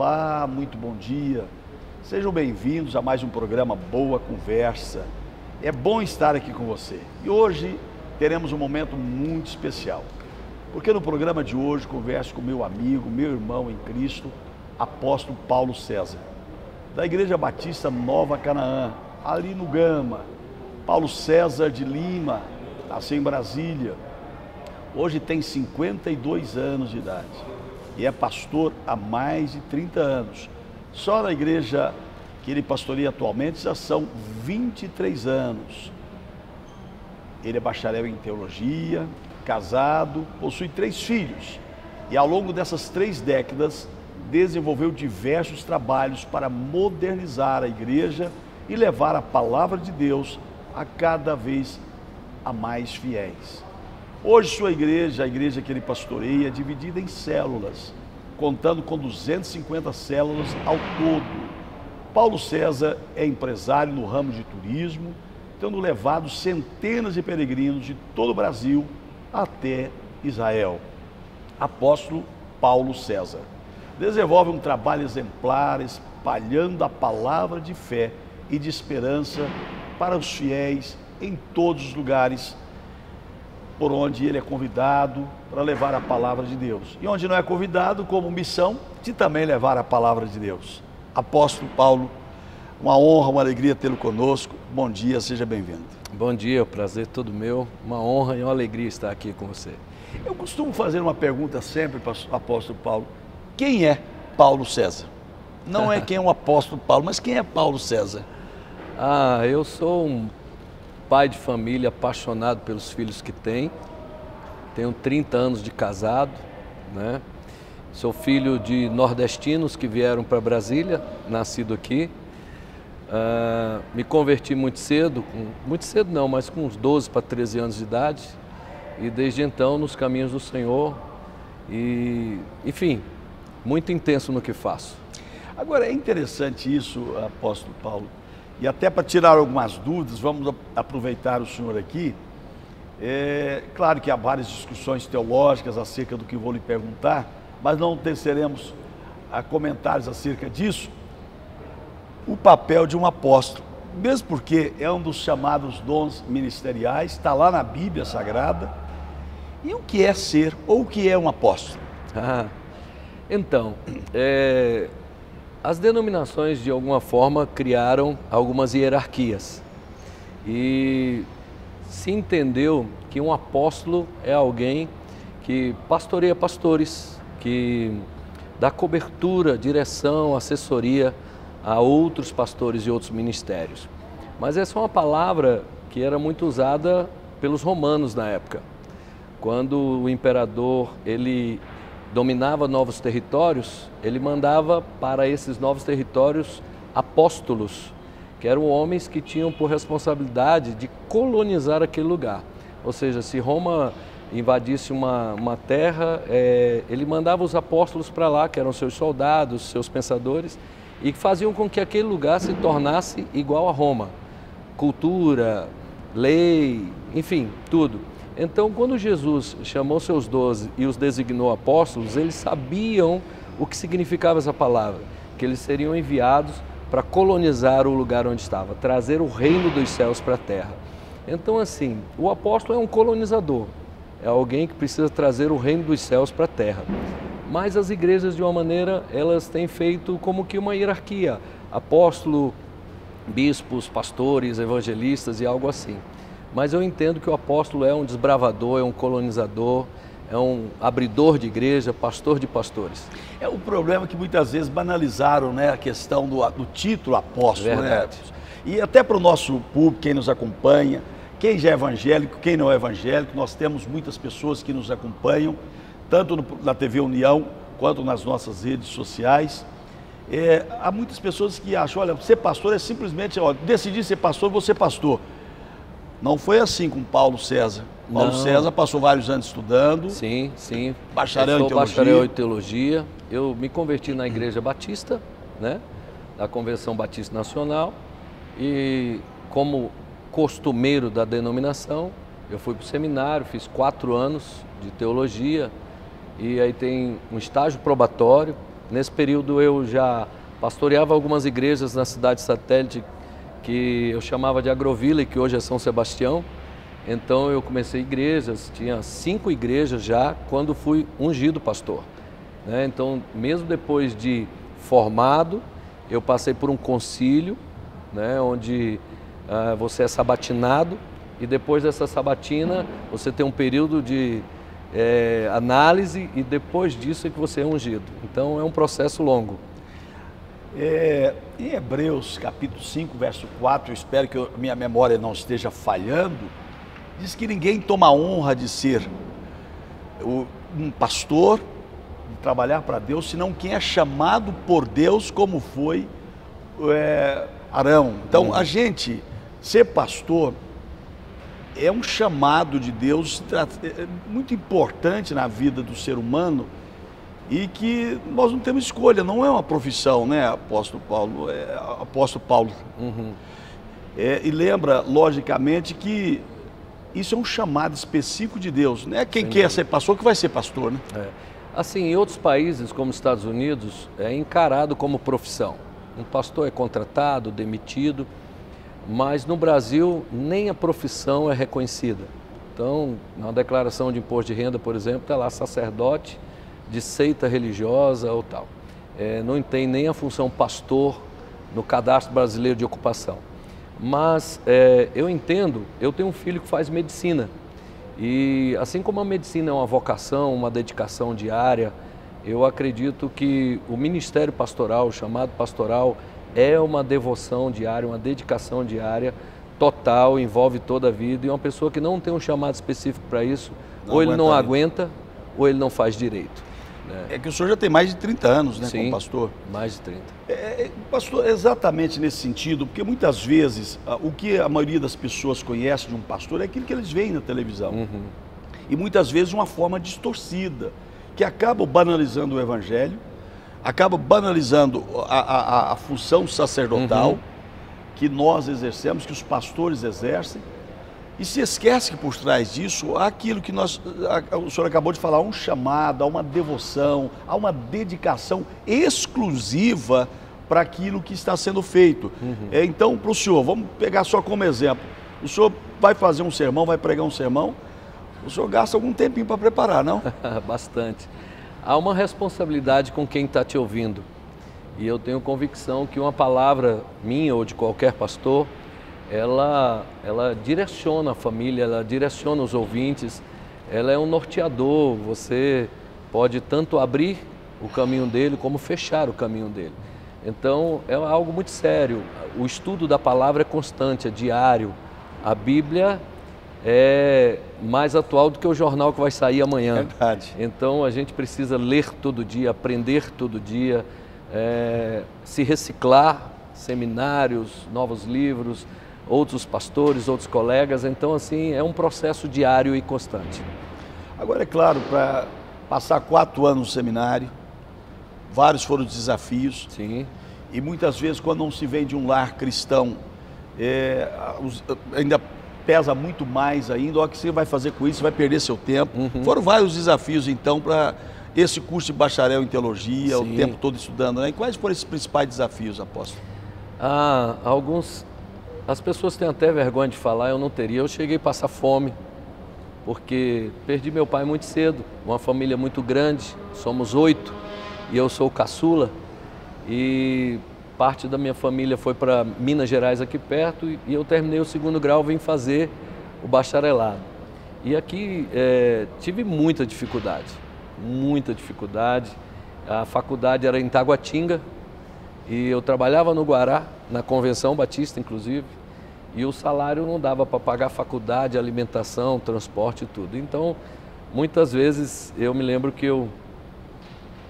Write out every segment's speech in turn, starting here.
Olá, muito bom dia. Sejam bem-vindos a mais um programa Boa Conversa. É bom estar aqui com você. E hoje teremos um momento muito especial, porque no programa de hoje converso com meu amigo, meu irmão em Cristo, apóstolo Paulo César, da Igreja Batista Nova Canaã, ali no Gama. Paulo César de Lima, nasceu em Brasília. Hoje tem 52 anos de idade e é pastor há mais de 30 anos. Só na igreja que ele pastoreia atualmente já são 23 anos. Ele é bacharel em teologia, casado, possui 3 filhos e ao longo dessas 3 décadas desenvolveu diversos trabalhos para modernizar a igreja e levar a palavra de Deus a cada vez a mais fiéis. Hoje sua igreja, a igreja que ele pastoreia, é dividida em células, contando com 250 células ao todo. Paulo César é empresário no ramo de turismo, tendo levado centenas de peregrinos de todo o Brasil até Israel. Apóstolo Paulo César desenvolve um trabalho exemplar, espalhando a palavra de fé e de esperança para os fiéis em todos os lugares por onde ele é convidado para levar a palavra de Deus. E onde não é convidado, como missão de também levar a palavra de Deus. Apóstolo Paulo, uma honra, uma alegria tê-lo conosco. Bom dia, seja bem-vindo. Bom dia, o prazer todo meu. Uma honra e uma alegria estar aqui com você. Eu costumo fazer uma pergunta sempre para o apóstolo Paulo. Quem é Paulo César? Não é quem é o apóstolo Paulo, mas quem é Paulo César? Eu sou um pai de família apaixonado pelos filhos que tenho 30 anos de casado, né? Sou filho de nordestinos que vieram para Brasília, nascido aqui. Me converti muito cedo não, mas com uns 12 para 13 anos de idade, e desde então nos caminhos do Senhor, e enfim, muito intenso no que faço. Agora é interessante isso, apóstolo Paulo, e até para tirar algumas dúvidas, vamos aproveitar o senhor aqui. Claro que há várias discussões teológicas acerca do que vou lhe perguntar, mas não teceremos comentários acerca disso. O papel de um apóstolo, mesmo porque é um dos chamados dons ministeriais, está lá na Bíblia Sagrada. E o que é ser ou o que é um apóstolo? Então, as denominações de alguma forma criaram algumas hierarquias e se entendeu que um apóstolo é alguém que pastoreia pastores, que dá cobertura, direção, assessoria a outros pastores e outros ministérios. Mas essa é uma palavra que era muito usada pelos romanos na época. Quando o imperador ele dominava novos territórios, ele mandava para esses novos territórios apóstolos, que eram homens que tinham por responsabilidade de colonizar aquele lugar. Ou seja, se Roma invadisse uma terra, ele mandava os apóstolos para lá, que eram seus soldados, seus pensadores, e que faziam com que aquele lugar se tornasse igual a Roma. Cultura, lei, enfim, tudo. Então, quando Jesus chamou seus 12 e os designou apóstolos, eles sabiam o que significava essa palavra, que eles seriam enviados para colonizar o lugar onde estava, trazer o reino dos céus para a terra. Então, assim, o apóstolo é um colonizador, é alguém que precisa trazer o reino dos céus para a terra. Mas as igrejas, de uma maneira, elas têm feito como que uma hierarquia, apóstolo, bispos, pastores, evangelistas e algo assim. Mas eu entendo que o apóstolo é um desbravador, é um colonizador, é um abridor de igreja, pastor de pastores. É o problema que muitas vezes banalizaram, né, a questão do título apóstolo. Verdade. Né? E até para o nosso público, quem nos acompanha, quem já é evangélico, quem não é evangélico, nós temos muitas pessoas que nos acompanham, tanto na TV União, quanto nas nossas redes sociais. Há muitas pessoas que acham, olha, ser pastor é simplesmente, decidir ser pastor, vou ser pastor. Não foi assim com Paulo César. Paulo César passou vários anos estudando. Sim, sim. Bacharel em teologia. Bacharel em teologia. Eu me converti na Igreja Batista, né? Da Convenção Batista Nacional. E como costumeiro da denominação, eu fui para o seminário, fiz 4 anos de teologia. E aí tem um estágio probatório, Nesse período eu já pastoreava algumas igrejas na cidade satélite que eu chamava de Agrovila e que hoje é São Sebastião. Então eu comecei igrejas, tinha 5 igrejas já quando fui ungido pastor, né? Então mesmo depois de formado, eu passei por um concílio, né, onde você é sabatinado e depois dessa sabatina você tem um período de análise e depois disso é que você é ungido. Então é um processo longo. Em Hebreus capítulo 5, verso 4, eu espero que minha memória não esteja falhando, diz que ninguém toma a honra de ser um pastor, de trabalhar para Deus, senão quem é chamado por Deus, como foi Arão. Então, a gente ser pastor é um chamado de Deus muito importante na vida do ser humano e que nós não temos escolha, não é uma profissão, né, apóstolo Paulo? Apóstolo Paulo. E lembra, logicamente, que isso é um chamado específico de Deus, não é quem quer ser pastor que vai ser pastor, né? Assim, em outros países, como os Estados Unidos, é encarado como profissão. Um pastor é contratado, demitido, mas no Brasil nem a profissão é reconhecida. Então, na declaração de imposto de renda, por exemplo, está lá sacerdote de seita religiosa ou tal. Não tem nem a função pastor no cadastro brasileiro de ocupação. Mas eu entendo, eu tenho um filho que faz medicina e assim como a medicina é uma vocação, uma dedicação diária, eu acredito que o ministério pastoral, o chamado pastoral, é uma devoção diária, uma dedicação diária total, envolve toda a vida e uma pessoa que não tem um chamado específico para isso, ou ele não aguenta ou ele não faz direito. É que o senhor já tem mais de 30 anos, né, sim, como pastor? Mais de 30. Pastor, exatamente nesse sentido, porque muitas vezes o que a maioria das pessoas conhece de um pastor é aquilo que eles veem na televisão. E muitas vezes uma forma distorcida, que acaba banalizando o evangelho, acaba banalizando a função sacerdotal que nós exercemos, que os pastores exercem, e se esquece que por trás disso há aquilo que o senhor acabou de falar, um chamado, há uma devoção, há uma dedicação exclusiva para aquilo que está sendo feito. Então, para o senhor, vamos pegar só como exemplo, o senhor vai fazer um sermão, vai pregar um sermão, o senhor gasta algum tempinho para preparar, não? Bastante. Há uma responsabilidade com quem está te ouvindo. E eu tenho convicção que uma palavra minha ou de qualquer pastor, ela direciona a família, ela direciona os ouvintes, ela é um norteador, você pode tanto abrir o caminho dele como fechar o caminho dele. Então é algo muito sério, o estudo da palavra é constante, é diário, a Bíblia é mais atual do que o jornal que vai sair amanhã. Verdade. Então a gente precisa ler todo dia, aprender todo dia, se reciclar, seminários, novos livros, outros pastores, outros colegas. Então assim, é um processo diário e constante. Agora é claro, para passar 4 anos no seminário, vários foram os desafios. Sim. E muitas vezes quando não se vem de um lar cristão, ainda pesa muito mais ainda, o que você vai fazer com isso, você vai perder seu tempo. Foram vários desafios então para esse curso de bacharel em teologia, sim, o tempo todo estudando, né? E quais foram esses principais desafios, apóstolo? Alguns, as pessoas têm até vergonha de falar, eu não teria. Eu cheguei a passar fome, porque perdi meu pai muito cedo, uma família muito grande, somos 8, e eu sou o caçula, e parte da minha família foi para Minas Gerais aqui perto, e eu terminei o 2º grau, vim fazer o bacharelado. E aqui tive muita dificuldade, a faculdade era em Taguatinga, e eu trabalhava no Guará, na Convenção Batista inclusive, e o salário não dava para pagar a faculdade, alimentação, transporte e tudo. Então, muitas vezes eu me lembro que eu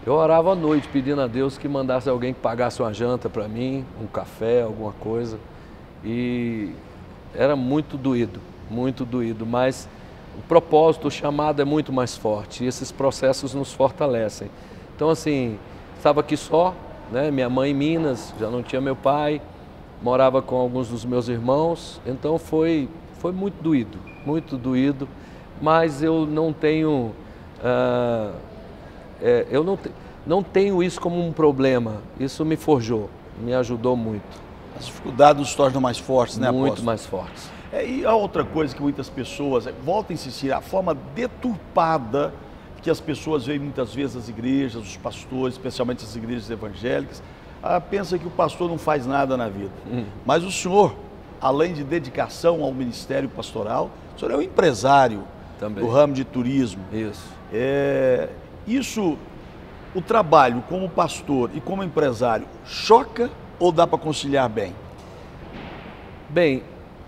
orava à noite pedindo a Deus que mandasse alguém que pagasse uma janta para mim, um café, alguma coisa. E era muito doído, mas o propósito, o chamado é muito mais forte e esses processos nos fortalecem. Então assim, estava aqui só, né? Minha mãe em Minas, já não tinha meu pai, morava com alguns dos meus irmãos, então foi muito doído, mas eu não tenho... não tenho isso como um problema. Isso me forjou, me ajudou muito. As dificuldades nos tornam mais fortes, né, apóstolo? Muito mais fortes. E a outra coisa que muitas pessoas, voltam a insistir, a forma deturpada que as pessoas veem muitas vezes as igrejas, os pastores, especialmente as igrejas evangélicas, pensa que o pastor não faz nada na vida. Mas o senhor, além de dedicação ao ministério pastoral, o senhor é um empresário também do ramo de turismo. Isso. Isso, o trabalho como pastor e como empresário, choca ou dá para conciliar bem? Bem,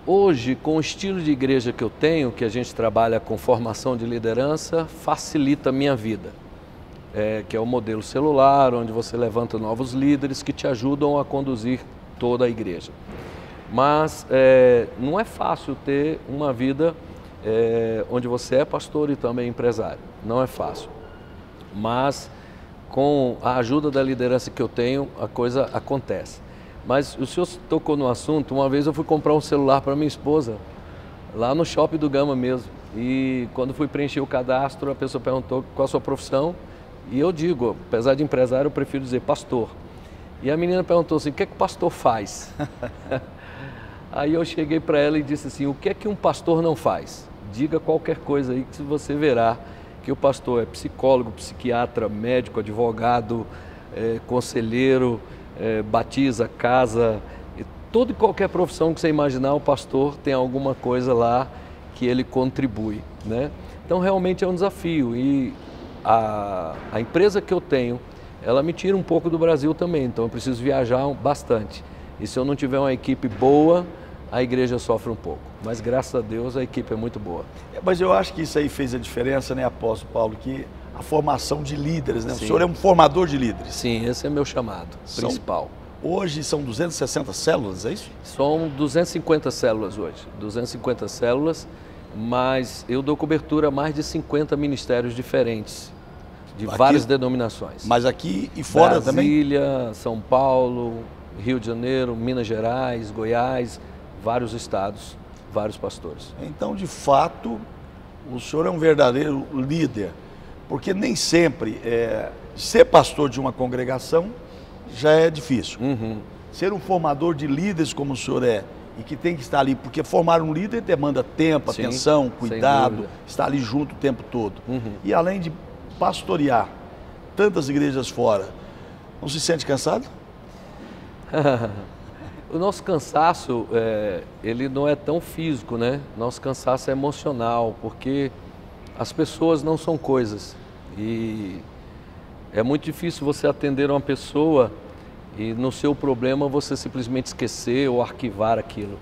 hoje, com o estilo de igreja que eu tenho, que a gente trabalha com formação de liderança, facilita a minha vida. Que é o modelo celular, onde você levanta novos líderes que te ajudam a conduzir toda a igreja. Mas não é fácil ter uma vida onde você é pastor e também empresário. Não é fácil. Mas com a ajuda da liderança que eu tenho, a coisa acontece. Mas o senhor tocou no assunto. Uma vez eu fui comprar um celular para minha esposa, lá no Shopping do Gama mesmo. E quando fui preencher o cadastro, a pessoa perguntou qual a sua profissão. E eu digo, apesar de empresário, eu prefiro dizer pastor. E a menina perguntou assim, o que é que o pastor faz? Aí eu cheguei para ela e disse assim, o que é que um pastor não faz? Diga qualquer coisa aí que você verá que o pastor é psicólogo, psiquiatra, médico, advogado, conselheiro, batiza, casa, toda e qualquer profissão que você imaginar, o pastor tem alguma coisa lá que ele contribui, né? Então realmente é um desafio e a empresa que eu tenho, ela me tira um pouco do Brasil também, então eu preciso viajar bastante. E se eu não tiver uma equipe boa, a igreja sofre um pouco. Mas graças a Deus a equipe é muito boa. Mas eu acho que isso aí fez a diferença, né, apóstolo Paulo, que a formação de líderes, né? Sim. O senhor é um formador de líderes. Sim, esse é meu chamado principal. Hoje são 260 células, é isso? São 250 células hoje, 250 células, mas eu dou cobertura a mais de 50 ministérios diferentes, de várias denominações. Mas aqui e fora também? Brasília, São Paulo, Rio de Janeiro, Minas Gerais, Goiás, vários estados, vários pastores. Então, de fato, o senhor é um verdadeiro líder, porque nem sempre ser pastor de uma congregação já é difícil. Ser um formador de líderes como o senhor é, e que tem que estar ali, porque formar um líder demanda tempo, Sim, atenção, cuidado, estar ali junto o tempo todo. E além de pastorear tantas igrejas fora, não se sente cansado? O nosso cansaço, ele não é tão físico, né? Nosso cansaço é emocional, porque as pessoas não são coisas. E é muito difícil você atender uma pessoa e no seu problema você simplesmente esquecer ou arquivar aquilo.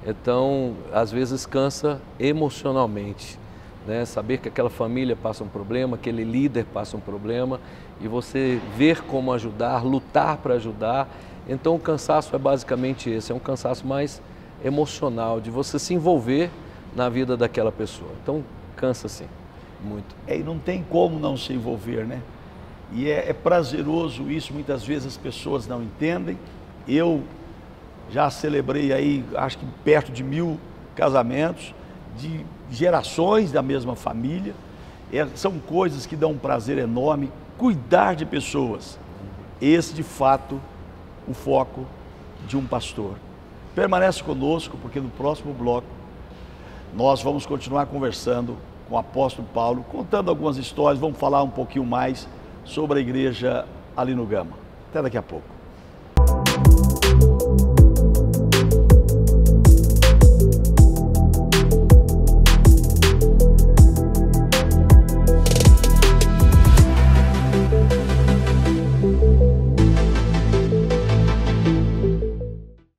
Então, às vezes cansa emocionalmente, né? Saber que aquela família passa um problema, aquele líder passa um problema e você ver como ajudar, lutar para ajudar. Então o cansaço é basicamente esse, é um cansaço mais emocional, de você se envolver na vida daquela pessoa. Então cansa sim, muito. E não tem como não se envolver, né? E é prazeroso isso, muitas vezes as pessoas não entendem. Eu já celebrei aí, acho que perto de 1000 casamentos, de gerações da mesma família. São coisas que dão um prazer enorme, cuidar de pessoas. Esse, de fato, o foco de um pastor. Permanece conosco, porque no próximo bloco nós vamos continuar conversando com o apóstolo Paulo, contando algumas histórias, vamos falar um pouquinho mais sobre a igreja ali no Gama. Até daqui a pouco.